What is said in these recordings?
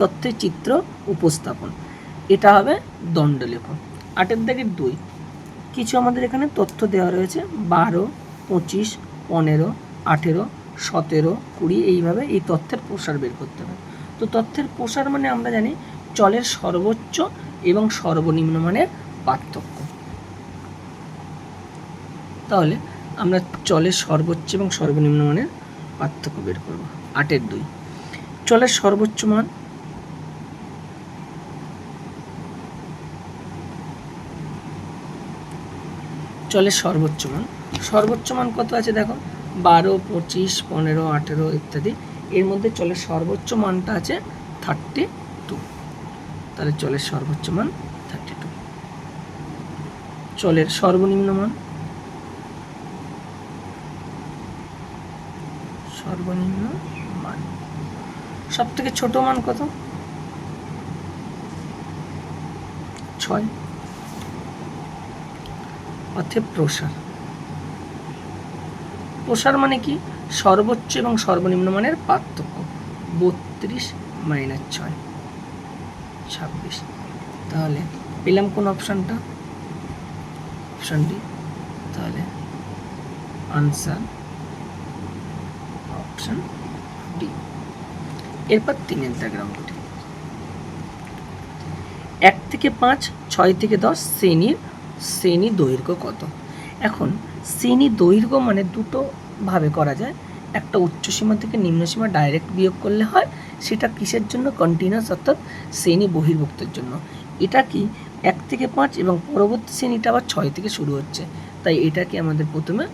তথ্যের চিত্র উপস্থাপন, এটা হবে দণ্ডলেখ। 8 দাগের 2, কিছু আমাদের এখানে তথ্য দেওয়া রয়েছে 12, 25, 15, 18, 17, 20, এইভাবে এই তথ্যের প্রসার বের করতে হবে। তো তথ্যের প্রসার মানে আমরা জানি চলের সর্বোচ্চ এবং সর্বনিম্ন মানের পার্থক্য। তাহলে আমরা চলের সর্বোচ্চ এবং সর্বনিম্ন মানের পার্থক্য বের করব। 8-এর 2, চলের সর্বোচ্চ মান সর্বোচ্চ মান কত আছে দেখো, 12, 25, 15, 18 ইত্যাদি। এর মধ্যে চলের সর্বোচ্চ মানটা আছে 32। তাহলে চলের সর্বোচ্চ মান 32। চলের সর্বনিম্ন মান সব থেকে ছোট মান কত, 6। অর্থাৎ প্রসার মানে কি, সর্বোচ্চ এবং সর্বনিম্ন মানের পার্থক্য। 32 - 6, 26। তাহলে পেলাম কোন অপশানটা, অপশান ডি। তাহলে আনসার অপশান ডি। এরপর 3-এর দাগের অঙ্কটি, 1 থেকে 5, 6 থেকে 10 শ্রেণী দৈর্ঘ্য কত। এখন শ্রেণী দৈর্ঘ্য মানে দুটো ভাবে করা যায়, একটা উচ্চসীমা থেকে নিম্নসীমা ডাইরেক্ট বিয়োগ করলে হয়, সেটা কিসের জন্য, কন্টিনিউয়াস অর্থাৎ শ্রেণী বহির্ভুক্তের জন্য। এটা কি 1 থেকে 5 এবং পরবর্তী শ্রেণীটা আবার 6 থেকে শুরু হচ্ছে, তাই এটাকে আমাদের প্রথমে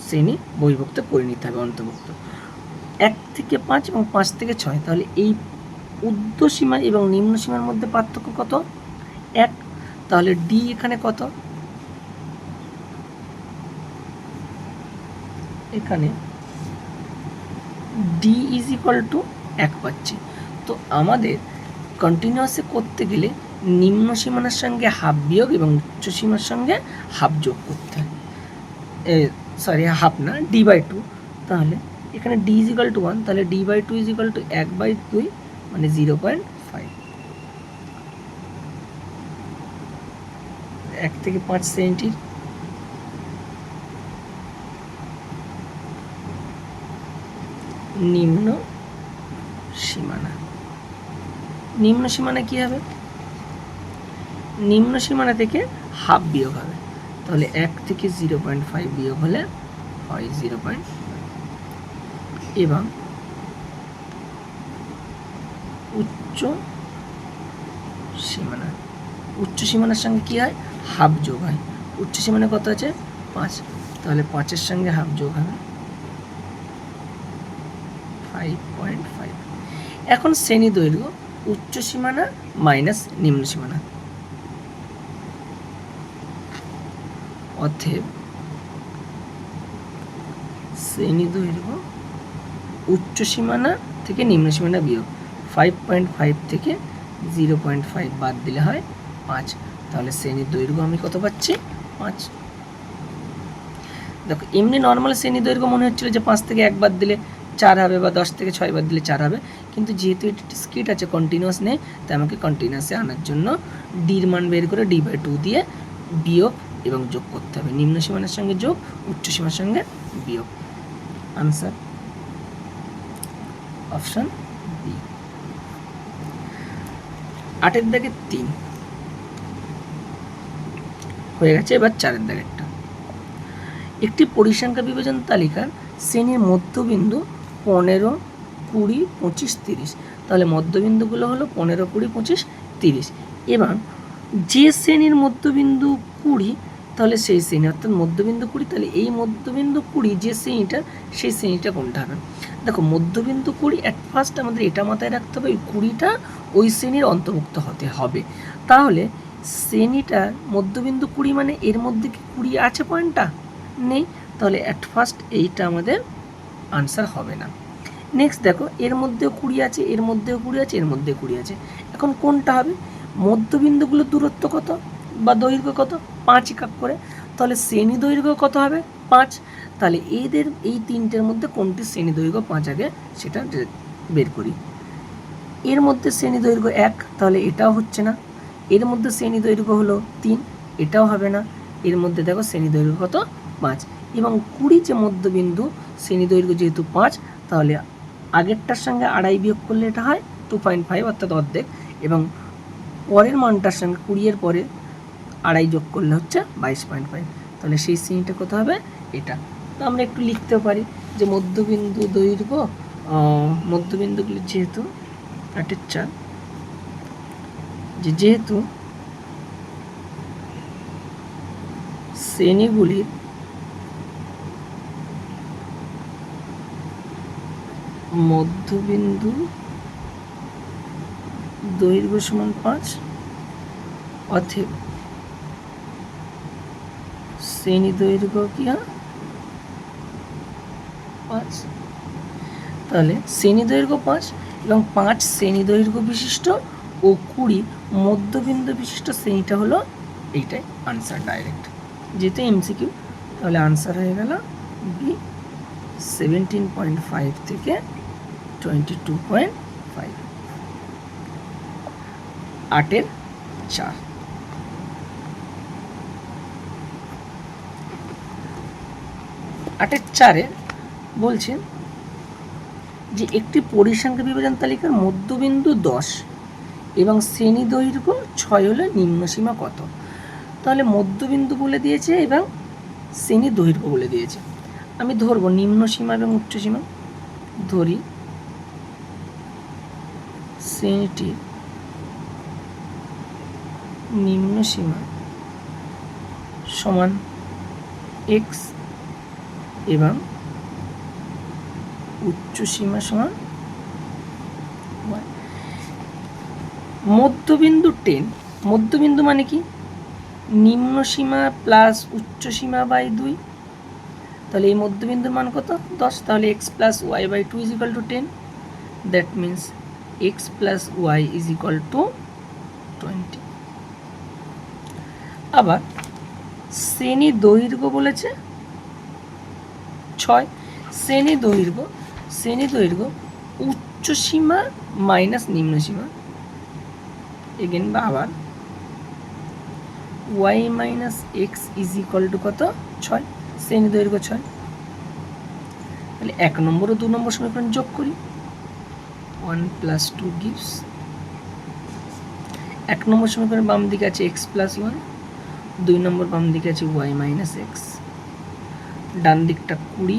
শ্রেণী বহির্ভুক্ত করে নিতে হবে, অন্তর্ভুক্ত। 1 থেকে 5 এবং 5 থেকে 6, তাহলে এই ঊর্ধ্বসীমা এবং নিম্নসীমার মধ্যে পার্থক্য কত, 1। তাহলে ডি এখানে কত, এখানে ডি ইজ ইকুয়াল টু 1 পাচ্ছি। তো আমাদের কন্টিনিউয়াসে করতে গেলে নিম্ন সীমানার সঙ্গে হাফ বিয়োগ এবং উচ্চ সীমার সঙ্গে হাফ যোগ করতে হয়, হাফ না, d/2। তাহলে এখানে d ইজ ইকুয়াল টু 1, তাহলে d/2 ইজ ইকুয়াল টু 1/2 মানে 0.5। 1 থেকে 5 শ্রেণীটির নিম্ন সীমানা কি হবে, নিম্ন সীমানা থেকে হাফ বিয়োগ হবে। তাহলে 1 থেকে 0.5 বিয়োগ হলে হয় 0.5, এবং উচ্চ সীমানার সঙ্গে কি হয়, হাফ যোগ হয়। উচ্চ সীমানা কত আছে, 5, তাহলে 5-এর সঙ্গে হাফ যোগ হবে 5.5। এখন শ্রেণী দৈর্ঘ্য উচ্চ সীমানা মাইনাস নিম্ন সীমানা, অতএব শ্রেণী দৈর্ঘ্য উচ্চ সীমানা থেকে নিম্ন সীমানা বিয়োগ 5.5 থেকে 0.5 বাদ দিলে হয় 5। তাহলে শ্রেণীর দৈর্ঘ্য আমি কত পাচ্ছি, 5। দেখো এমনি নর্মাল শ্রেণী দৈর্ঘ্য মনে হচ্ছিল যে 5 থেকে 1 বাদ দিলে 4 হবে, বা 10 থেকে 6 বাদ দিলে 4 হবে, কিন্তু যেহেতু এটি ডিসক্রিট আছে, কন্টিনিউয়াস নেই, তাই আমাকে কন্টিনিউয়াসে আনার জন্য ডির মান বের করে d/2 দিয়ে বিয়োগ এবং যোগ করতে হবে, নিম্ন সীমানার সঙ্গে যোগ, উচ্চ সীমার সঙ্গে বিয়োগ। Answer option B. 8-এর দাগের 3 হয়ে গেছে। এবার 4-এর দাগেরটা, একটি পরিসংখ্যা বিভাজন তালিকার শ্রেণীর মধ্যবিন্দু 15, 20, 25, 30। তাহলে মধ্যবিন্দুগুলো হলো 15, 20, 25, 30। এবার যে শ্রেণীর মধ্যবিন্দু 20, তাহলে সেই শ্রেণী অর্থাৎ মধ্যবিন্দু 20, তাহলে এই মধ্যবিন্দু 20 যে শ্রেণীটা, সেই শ্রেণীটা কোনটা হবে। দেখো মধ্যবিন্দু 20 অ্যাট ফার্স্ট আমাদের এটা মাথায় রাখতে হবে, ওই 20টা ওই শ্রেণীর অন্তর্ভুক্ত হতে হবে। তাহলে শ্রেণীটা মধ্যবিন্দু 20 মানে এর মধ্যে কি 20 আছে পয়েন্টটা, নেই, তাহলে অ্যাট ফার্স্ট এইটা আমাদের আনসার হবে না। নেক্সট দেখো এর মধ্যেও 20 আছে, এর মধ্যেও 20 আছে, এর মধ্যেও 20 আছে, এখন কোনটা হবে, মধ্যবিন্দুগুলোর দূরত্ব কত বা দৈর্ঘ্য কত, 5 একক করে, তাহলে শ্রেণী দৈর্ঘ্য কত হবে, 5। তাহলে এই তিনটের মধ্যে কোনটি শ্রেণী দৈর্ঘ্য 5 আগে সেটা বের করি। এর মধ্যে শ্রেণী দৈর্ঘ্য 1, তাহলে এটাও হচ্ছে না। এর মধ্যে শ্রেণী দৈর্ঘ্য হলো 3, এটাও হবে না। এর মধ্যে দেখো শ্রেণী দৈর্ঘ্য কত 5, এবং 20 যে মধ্যবিন্দু, শ্রেণী দৈর্ঘ্য যেহেতু 5, তাহলে আগেরটার সঙ্গে 2.5 বিয়োগ করলে এটা হয় 2.5, অর্থাৎ অর্ধেক, এবং পরের মানটার সঙ্গে 20 এর পরে 2.5 যোগ করলে হচ্ছে 22.5, তাহলে সেই শ্রেণীটা কত হবে? এটা। তো আমরা একটু লিখতেও পারি যে মধ্যবিন্দু দৈর্ঘ্য, মধ্যবিন্দুগুলি যেহেতু 8/4, যেহেতু শ্রেণীগুলির মধ্যবিন্দু দৈর্ঘ্য সমান 5, অতএব শ্রেণী দৈর্ঘ্য কি হয়? 5। তাহলে শ্রেণী দৈর্ঘ্য 5 এবং 5 শ্রেণী দৈর্ঘ্য বিশিষ্ট ও 20 মধ্যবিন্দু বিশিষ্ট শ্রেণীটা হলো এইটাই আনসার ডাইরেক্ট, যেহেতু এমসিকিউ। তাহলে আনসার হয়ে গেল বি, 17.5 থেকে 22.5, 8/4। আটের 4-এ বলছে যে একটি পরিসংখ্যা বিভাজন তালিকার মধ্যবিন্দু 10 এবং শ্রেণী দৈর্ঘ্য 6 হলে নিম্নসীমা কত? তাহলে মধ্যবিন্দু বলে দিয়েছে এবং শ্রেণী দৈর্ঘ্য বলে দিয়েছে। আমি ধরবো নিম্নসীমা এবং উচ্চসীমা। ধরি শ্রেণীটির নিম্নসীমা সমান x এবং উচ্চসীমা সমান y। মধ্যবিন্দু 10, মধ্যবিন্দু মানে কি? নিম্নসীমা প্লাস উচ্চসীমা বাই 2, তাহলে এই মধ্যবিন্দুর মান কত? 10, তাহলে x plus y by 2 is equal to 10, that means x plus y is equal to 20। আবার শ্রেণী দৈর্ঘ্য বলেছে 6, শ্রেণী দৈর্ঘ্য উচ্চসীমা মাইনাস নিম্নসীমা, এগেন বা আবার y minus x is equal two কত? 6, শ্রেণী দৈর্ঘ্য 6। তাহলে 1 নম্বর ও 2 নম্বর সমীকরণ যোগ করি। 1 প্লাস 2 গিভস, 1 নম্বর সমীকরণের বাম দিকে আছে x প্লাস 1, 2 নম্বর বাম দিকে আছে y মাইনাস x, ডান দিকটা 20,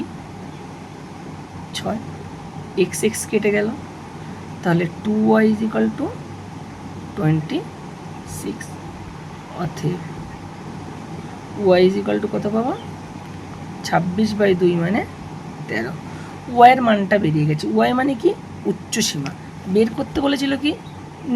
6, x x কেটে গেল, তাহলে 2y ইজ ইকুয়াল টু 26, অতএব y ইজ ইকুয়াল টু কত পাবো? 26/2 মানে 13। y এর মানটা বেরিয়ে গেছে। y মানে কি? উচ্চসীমা। বের করতে বলেছিল কি?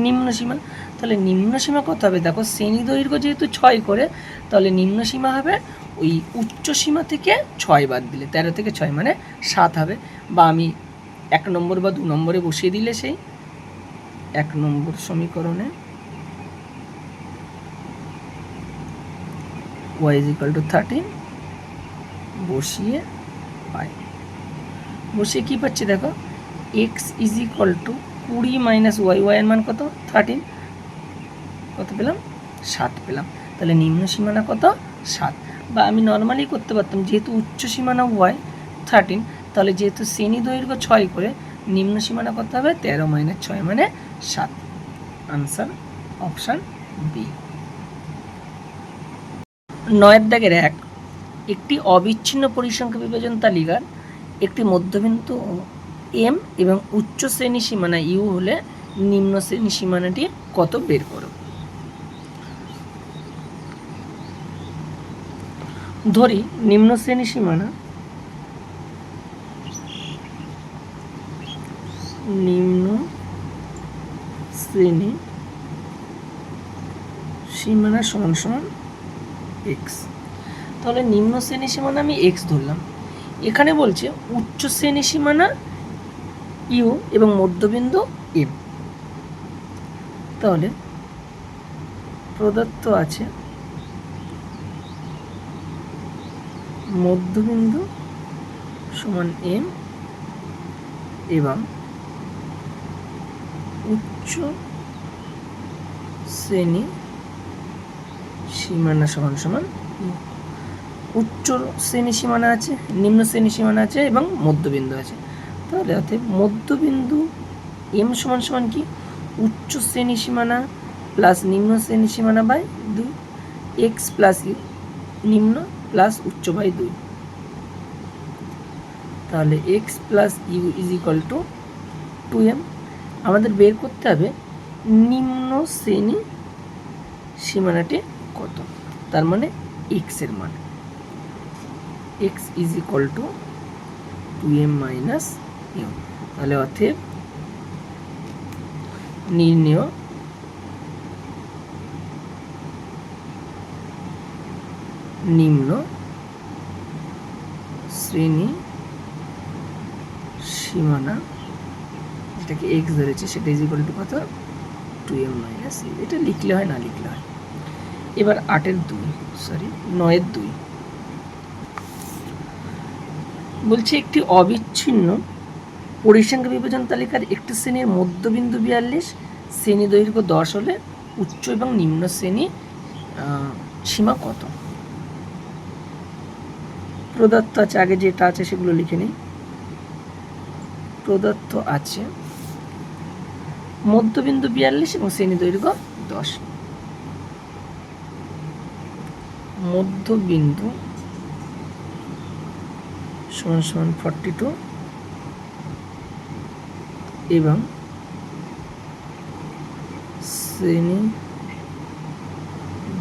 নিম্নসীমা। তাহলে নিম্নসীমা কত হবে? দেখো শ্রেণী দৈর্ঘ্য যেহেতু 6 করে, তাহলে নিম্নসীমা হবে ওই উচ্চসীমা থেকে 6 বাদ দিলে 13 থেকে 6 মানে 7 হবে, বা আমি 1 নম্বর বা 2 নম্বরে বসিয়ে দিলে সেই 1 নম্বর সমীকরণে y is equal to 13 বসিয়ে পাই। বসিয়ে কী পাচ্ছি দেখো, x is equal to 20 minus y, y এর মান কত? 13, কত পেলাম? 7 পেলাম। তাহলে নিম্ন সীমানা কত? 7। বা আমি নর্মালি করতে পারতাম, যেহেতু উচ্চ সীমানা y 13, তাহলে যেহেতু শ্রেণী দৈর্ঘ্য 6 করে, নিম্ন সীমানা কত হবে? 13 মাইনাস 6 মানে 7। Answer option B. 9 দাগের 1, একটি অবিচ্ছিন্ন পরিসংখ্যা বিভাজন তালিকার একটি মধ্যবিন্দু m এবং উচ্চ শ্রেণী সীমানা u হলে নিম্ন শ্রেণী সীমানাটি কত বের করো। ধরি নিম্ন শ্রেণী সীমানা সমান সমান x। তাহলে নিম্ন শ্রেণী সীমানা আমি x ধরলাম। এখানে বলছে উচ্চ শ্রেণী সীমানা u এবং মধ্যবিন্দু m। তাহলে প্রদত্ত আছে মধ্যবিন্দু সমান m এবং উচ্চ উচ্চ শ্রেণী সীমানা সমান সমান উচ্চ শ্রেণী সীমানা আছে, নিম্ন শ্রেণী সীমানা আছে এবং মধ্যবিন্দু আছে। তাহলে অতএব মধ্যবিন্দু এম সমান সমান কি উচ্চ শ্রেণী সীমানা প্লাস নিম্ন শ্রেণী সীমানা বাই 2, এক্স প্লাস ইউ নিম্ন প্লাস উচ্চ বাই 2। তাহলে x plus u is equal to 2m। আমাদের বের করতে হবে নিম্ন শ্রেণী সীমানাটি কত, তার মানে এক্স এর মান। X is equal to 2m minus u. তাহলে অতএব নির্ণেয় নিম্ন শ্রেণী সীমানা, যেটাকে এক্স ধরেছে, সেটা ইজ ইকুয়াল টু কত 2m মাইনাস ইউ। এটা লিখলে হয় না লিখলে হয়। এবার 9-এর 2 বলছে একটি অবিচ্ছিন্ন পরিসংখ্যা বিভাজন তালিকার একটি শ্রেণীর মধ্যবিন্দু 42, শ্রেণী দৈর্ঘ্য 10 হলে উচ্চ এবং নিম্ন শ্রেণী সীমা কত? প্রদত্ত আছে, আগে যেটা আছে সেগুলো লিখে নিই। প্রদত্ত আছে মধ্যবিন্দু 42 এবং শ্রেণী দৈর্ঘ্য 10। মধ্যবিন্দু সমান সমান 42 এবং শ্রেণী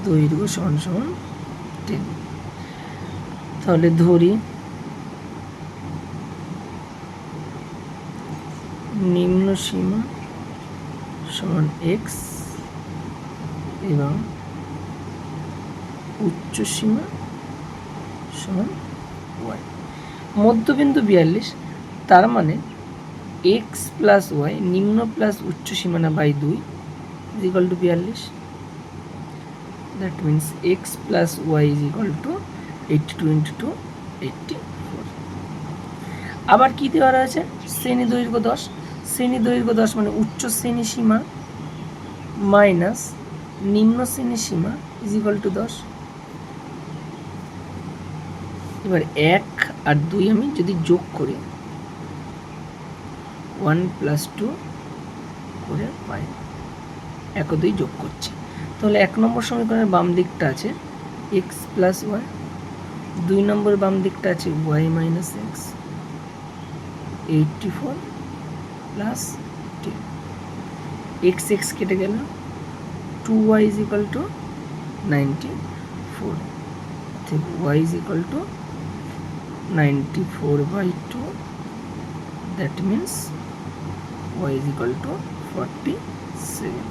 দৈর্ঘ্য সমান সমান 10। তাহলে ধরি নিম্ন সীমা সমান এক্স এবং উচ্চ সীমা সমান ওয়াই। মধ্যবিন্দু 42, তার মানে এক্স প্লাস ওয়াই নিম্ন প্লাস উচ্চ সীমানা by 2 is equal to 42। That means x plus y is equal to 82 into 2 84। আবার কী দেওয়া রয়েছে? শ্রেণী দৈর্ঘ্য 10। শ্রেণী দৈর্ঘ্য 10 মানে উচ্চ শ্রেণী সীমা মাইনাস নিম্ন শ্রেণী সীমা ইজ ইকুয়াল টু 10। এবার 1 আর 2 আমি যদি যোগ করি 1 প্লাস 2 করে পাই, 1 ও 2 যোগ করছি। তাহলে 1 নম্বর সমীকরণের বাম দিকটা আছে এক্স প্লাস ওয়াই, 2 নম্বর বাম দিকটা আছে y minus x, 84 plus 10। X x কেটে গেল, 2y ইজ ইকুয়াল টু 94। ঠিক y is equal to 94/2, that means y is equal to 47।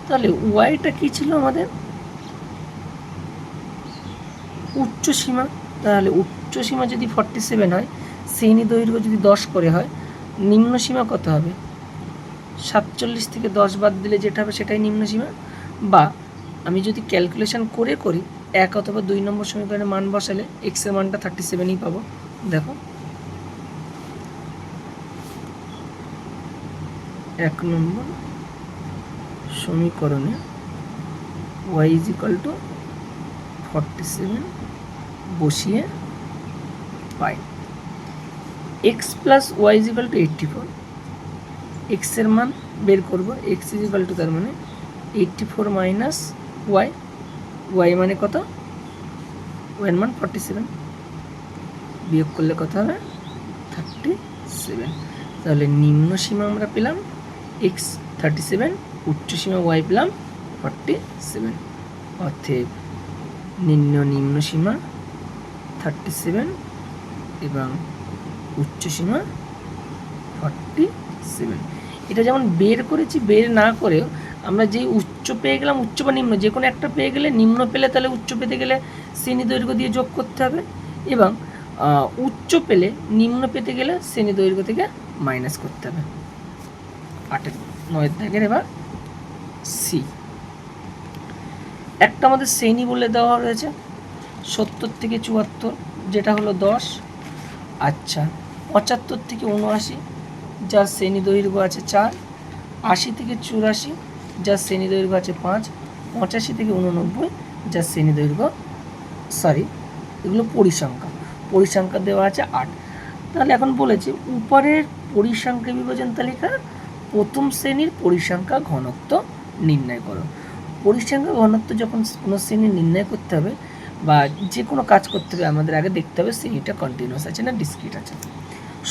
তাহলে ওয়াইটা কি ছিল আমাদের? উচ্চ সীমা। তাহলে উচ্চ সীমা যদি 47 হয়, শ্রেণী দৈর্ঘ্য যদি 10 করে হয়, নিম্ন সীমা কত হবে? 47 থেকে 10 বাদ দিলে যেটা হবে সেটাই নিম্ন সীমা। বা আমি যদি ক্যালকুলেশন করে করি 1 অথবা 2 নম্বর সমীকরণে মান বসালে এক্স এর মানটা 37ই পাবো। দেখো 1 নম্বর সমীকরণে y ইজ ইকুয়াল টু 47 বসিয়ে পাই x plus y is equal to 84। X এর মান বের করবো, এক্স ইজ ইকুয়াল টু তার মানে 84 মাইনাস ওয়াই, ওয়াই মানে কত? ওয়াইয়ের মান 47, বিয়োগ করলে কত হবে? 37। তাহলে নিম্ন সীমা আমরা পেলাম এক্স 37, উচ্চ সীমা ওয়াই পেলাম 47। অতএব নিম্ন সীমা 37 এবং উচ্চ সীমা 47। এটা যেমন বের করেছি, বের না করেও আমরা যেই উচ্চ পেয়ে গেলাম, উচ্চ বা নিম্ন যে কোনো একটা পেয়ে গেলে, নিম্ন পেলে তাহলে উচ্চ পেতে গেলে শ্রেণী দৈর্ঘ্য দিয়ে যোগ করতে হবে, এবং উচ্চ পেলে নিম্ন পেতে গেলে শ্রেণী দৈর্ঘ্য থেকে মাইনাস করতে হবে। 8-9 দাগের এবার সি। একটা আমাদের শ্রেণী বলে দেওয়া রয়েছে 70 থেকে 74, যেটা হলো 10। আচ্ছা 75 থেকে 79, যার শ্রেণী দৈর্ঘ্য আছে 4, 80 থেকে 84, যার শ্রেণী দৈর্ঘ্য আছে 5, 85 থেকে 89, যার শ্রেণী দৈর্ঘ্য এগুলো পরিসংখ্যা দেওয়া আছে 8। তাহলে এখন বলেছে উপরের পরিসংখ্যা বিভাজন তালিকার প্রথম শ্রেণীর পরিসংখ্যা ঘনত্ব নির্ণয় করো। পরিসংখ্যা ঘনত্ব যখন কোনো শ্রেণী নির্ণয় করতে হবে বা যে কোনো কাজ করতে হবে, আমাদের আগে দেখতে হবে শ্রেণীটা কন্টিনিউয়াস আছে না ডিসক্রিট আছে।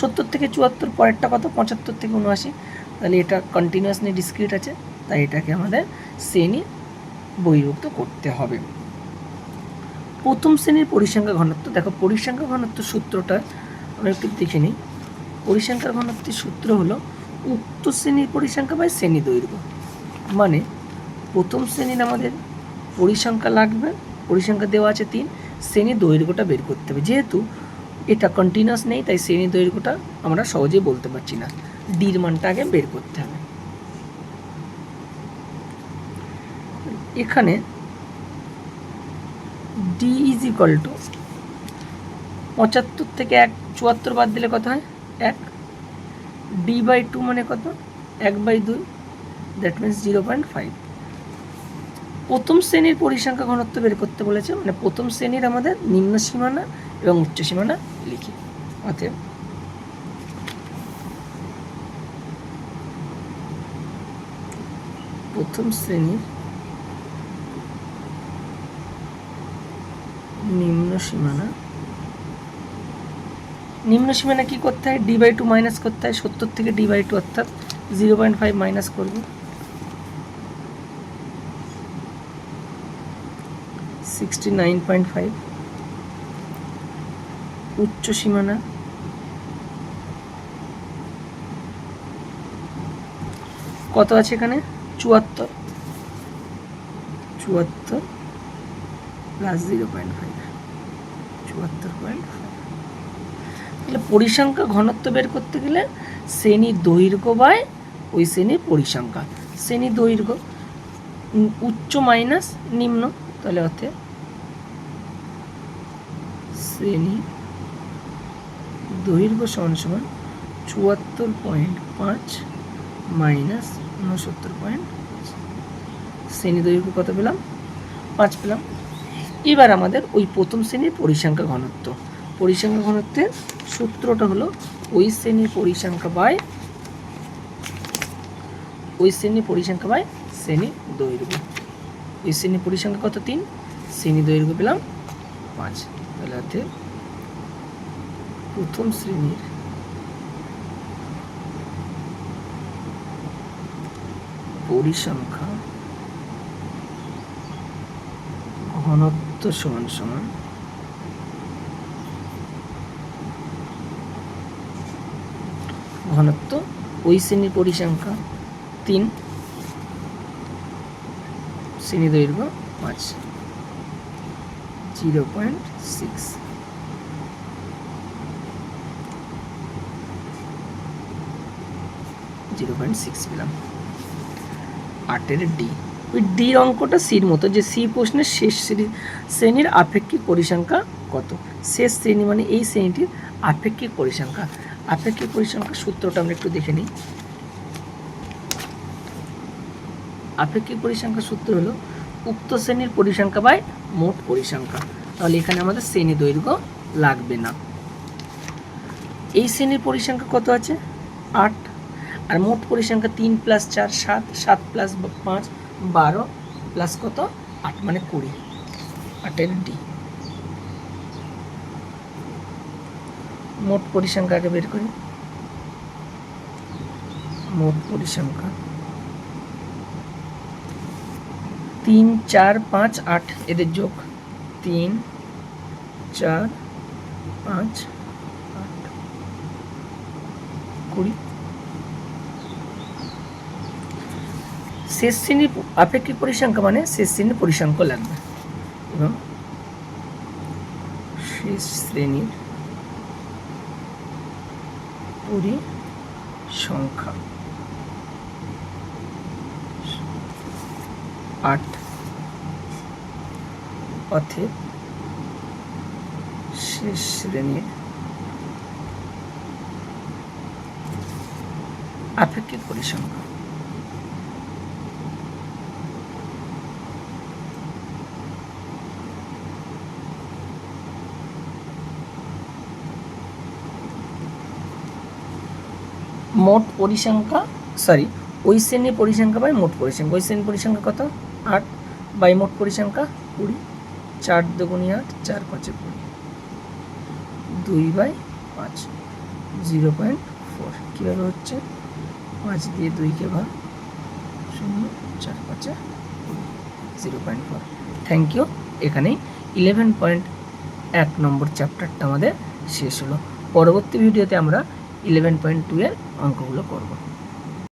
70 থেকে 74, পরেরটা কত? 75 থেকে 79, তাহলে এটা কন্টিনিউয়াস নেই ডিসক্রিট আছে, তাই এটাকে আমাদের শ্রেণী বহির্ভুক্ত করতে হবে। প্রথম শ্রেণীর পরিসংখ্যা ঘনত্ব, দেখো পরিসংখ্যা ঘনত্ব সূত্রটা আমরা একটু দেখে নিই। পরিসংখ্যার ঘনত্বের সূত্র হলো উক্ত শ্রেণীর পরিসংখ্যা বাই শ্রেণী দৈর্ঘ্য। মানে প্রথম শ্রেণীর আমাদের পরিসংখ্যা লাগবে, পরিসংখ্যা দেওয়া আছে 3, শ্রেণী দৈর্ঘ্যটা বের করতে হবে। যেহেতু এটা কন্টিনিউয়াস নেই তাই শ্রেণী দৈর্ঘ্যটা আমরা সহজেই বলতে পারছি না, ডির মানটা আগে বের করতে হবে। এখানে ডি ইজ ইকুয়াল টু 75 থেকে 74 বাদ দিলে কত হয়? 1। d/2 মানে কত? 1/2, দ্যাট মিনস 0.5। প্রথম শ্রেণীর পরিসংখ্যা ঘনত্ব বের করতে বলেছে, মানে প্রথম শ্রেণীর আমাদের নিম্ন সীমানা এবং উচ্চ সীমানা লিখি। অতএব প্রথম শ্রেণীর নিম্ন সীমানা কি করতে হয়? d/2 মাইনাস করতে হয়। 70 থেকে d/2 অর্থাৎ 0.5 মাইনাস করব, 69.5। উচ্চ সীমানা কত আছে এখানে? 74 প্লাস 0.5, 74.5। তাহলে পরিসংখ্যা ঘনত্ব বের করতে গেলে শ্রেণী দৈর্ঘ্য বাই ওই শ্রেণীর পরিসংখ্যা। শ্রেণী দৈর্ঘ্য উচ্চ মাইনাস নিম্ন, তাহলে অর্থে শ্রেণী দৈর্ঘ্য সমান 74.5 মাইনাস 69.5। শ্রেণী দৈর্ঘ্য কত পেলাম? 5 পেলাম। এবার আমাদের ওই প্রথম শ্রেণীর পরিসংখ্যা ঘনত্বের সূত্রটা হলো ওই শ্রেণীর পরিসংখ্যা বাই শ্রেণী দৈর্ঘ্য। ওই শ্রেণীর পরিসংখ্যা কত? 3, শ্রেণী দৈর্ঘ্য পেলাম 5। তাহলে অর্থে প্রথম শ্রেণীর পরিসংখ্যা ঘনত্ব সমান ঘনত্ব ওই শ্রেণীর পরিসংখ্যা 3, শ্রেণী দৈর্ঘ্য 5, 0.6। পেলাম। 8-এর ডি। ওই ডির অঙ্কটা সির মতো, যে সি প্রশ্নের শেষ শ্রেণীর আপেক্ষিক পরিসংখ্যা কত? শেষ শ্রেণী মানে এই শ্রেণীটির আপেক্ষিক পরিসংখ্যা। আপেক্ষিক পরিসংখ্যার সূত্রটা আমরা একটু দেখে নিই। আপেক্ষিক পরিসংখ্যার সূত্র হলো উক্ত শ্রেণীর পরিসংখ্যা বাই মোট পরিসংখ্যা। তাহলে এখানে আমাদের শ্রেণী দৈর্ঘ্য লাগবে না। এই শ্রেণীর পরিসংখ্যা কত আছে? 8, আর মোট পরিসংখ্যা 3 + 4 7, 7 + 5 12 প্লাস কত? 8 মানে 20। 8-এর ডি। মোট পরিসংখ্যা আগে বের করি। মোট পরিসংখ্যা 3 4 5 8, এদের যোগ 3 4 5 8 20। শেষ শ্রেণীর আপেক্ষিক পরিসংখ্যা মানে শেষ শ্রেণীর পরিসংখ্যা লাগবে, এবং শেষ শ্রেণীর পরিসংখ্যা 8, অতএব শেষ শ্রেণীর আপেক্ষিক পরিসংখ্যা মোট পরিসংখ্যা ওই শ্রেণীর পরিসংখ্যা বাই মোট পরিসংখ্যা। ওই শ্রেণীর পরিসংখ্যা কত? 8 বাই মোট পরিসংখ্যা 20। 4 দুগুণে 8, 4 5 20, 2/5, 0.4। কীভাবে হচ্ছে? 5 দিয়ে 2কে ভাগ, 0, 4 5 0.4। Thank you. এখানেই 11.1 নম্বর চ্যাপ্টারটা আমাদের শেষ হলো। পরবর্তী ভিডিওতে আমরা 11.2 এর অঙ্কগুলো করব।